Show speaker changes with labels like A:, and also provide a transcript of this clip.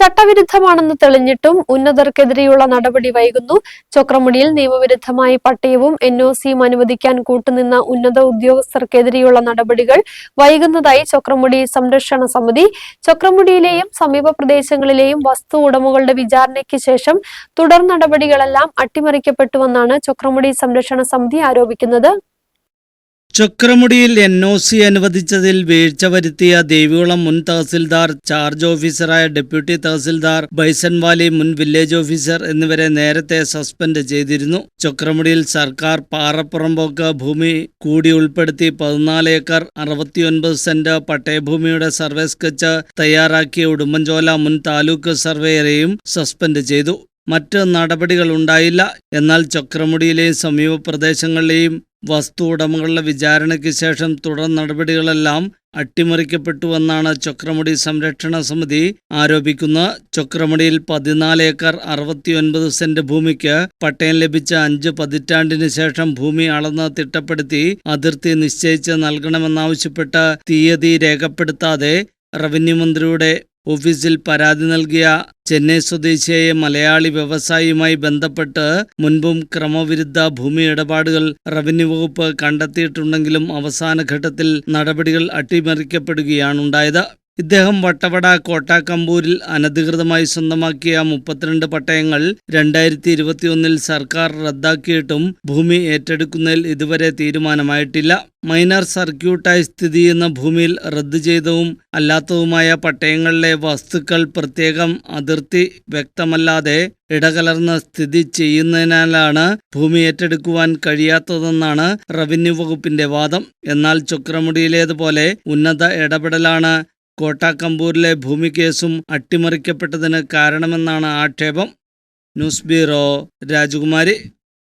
A: ചട്ടവിരുദ്ധമാണെന്ന് തെളിഞ്ഞിട്ടും ഉന്നതർക്കെതിരെയുള്ള നടപടി വൈകുന്നു. ചൊക്രമുടിയിൽ നിയമവിരുദ്ധമായി പട്ടയവും NOCയും അനുവദിക്കാൻ കൂട്ടുനിന്ന ഉന്നത ഉദ്യോഗസ്ഥർക്കെതിരെയുള്ള നടപടികൾ വൈകുന്നതായി ചൊക്രമുടി സംരക്ഷണ സമിതി. ചൊക്രമുടിയിലെയും സമീപ പ്രദേശങ്ങളിലെയും വസ്തു ഉടമകളുടെ വിചാരണയ്ക്ക് ശേഷം തുടർ നടപടികളെല്ലാം അട്ടിമറിക്കപ്പെട്ടുവെന്നാണ് ചൊക്രമുടി സംരക്ഷണ സമിതി ആരോപിക്കുന്നത്.
B: ചൊക്രമുടിയിൽ NOC അനുവദിച്ചതിൽ വീഴ്ച വരുത്തിയ ദേവികുളം മുൻ തഹസിൽദാർ, ചാർജ് ഓഫീസറായ ഡെപ്യൂട്ടി തഹസിൽദാർ, ബൈസൺവാലി മുൻ വില്ലേജ് ഓഫീസർ എന്നിവരെ നേരത്തെ സസ്പെൻഡ് ചെയ്തിരുന്നു. ചൊക്രമുടിയിൽ സർക്കാർ പാറപ്പുറമ്പോക്ക് ഭൂമി കൂടി ഉൾപ്പെടുത്തി 14 ഏക്കർ 69 സെന്റ് പട്ടയഭൂമിയുടെ സർവേ സ്കെച്ച് തയ്യാറാക്കിയ ഉടുമ്പൻചോല മുൻ താലൂക്ക് സർവേയറെയും സസ്പെൻഡ് ചെയ്തു. മറ്റ് നടപടികളുണ്ടായില്ല. എന്നാൽ ചൊക്രമുടിയിലെയും സമീപ പ്രദേശങ്ങളിലെയും വസ്തു ഉടമകളുടെ വിചാരണയ്ക്ക് ശേഷം തുടർ നടപടികളെല്ലാം അട്ടിമറിക്കപ്പെട്ടുവെന്നാണ് ചൊക്രമുടി സംരക്ഷണ സമിതി ആരോപിക്കുന്നത്. ചൊക്രമുടിയിൽ 14 ഏക്കർ 69 സെന്റ് ഭൂമിക്ക് പട്ടയം ലഭിച്ച 5 പതിറ്റാണ്ടിന് ശേഷം ഭൂമി അളന്ന് തിട്ടപ്പെടുത്തി അതിർത്തി നിശ്ചയിച്ച് നൽകണമെന്നാവശ്യപ്പെട്ട് തീയതി രേഖപ്പെടുത്താതെ റവന്യൂ മന്ത്രിയുടെ ഓഫീസിൽ പരാതി നൽകിയ ചെന്നൈ സ്വദേശിയായ മലയാളി വ്യവസായിയുമായി ബന്ധപ്പെട്ട് മുൻപും ക്രമവിരുദ്ധ ഭൂമി ഇടപാടുകൾ റവന്യൂ വകുപ്പ് കണ്ടെത്തിയിട്ടുണ്ടെങ്കിലും അവസാന ഘട്ടത്തിൽ നടപടികൾ അട്ടിമറിക്കപ്പെടുകയാണുണ്ടായത്. ഇദ്ദേഹം വട്ടവട കോട്ടാക്കമ്പൂരിൽ അനധികൃതമായി സ്വന്തമാക്കിയ 32 പട്ടയങ്ങൾ 2021 സർക്കാർ റദ്ദാക്കിയിട്ടും ഭൂമി ഏറ്റെടുക്കുന്നതിൽ ഇതുവരെ തീരുമാനമായിട്ടില്ല. മൈനർ സർക്യൂട്ടായി സ്ഥിതി ചെയ്യുന്ന ഭൂമിയിൽ റദ്ദു ചെയ്തതും അല്ലാത്തതുമായ പട്ടയങ്ങളിലെ വസ്തുക്കൾ പ്രത്യേകം അതിർത്തി വ്യക്തമല്ലാതെ ഇടകലർന്ന് സ്ഥിതി ചെയ്യുന്നതിനാലാണ് ഭൂമി ഏറ്റെടുക്കുവാൻ കഴിയാത്തതെന്നാണ് റവന്യൂ വകുപ്പിന്റെ വാദം. എന്നാൽ ചൊക്രമുടിയിലേതുപോലെ ഉന്നത ഇടപെടലാണ് കോട്ടാക്കമ്പൂരിലെ ഭൂമി കേസും അട്ടിമറിക്കപ്പെട്ടതിന് കാരണമെന്നാണ് ആക്ഷേപം. ന്യൂസ് ബ്യൂറോ, രാജകുമാരി.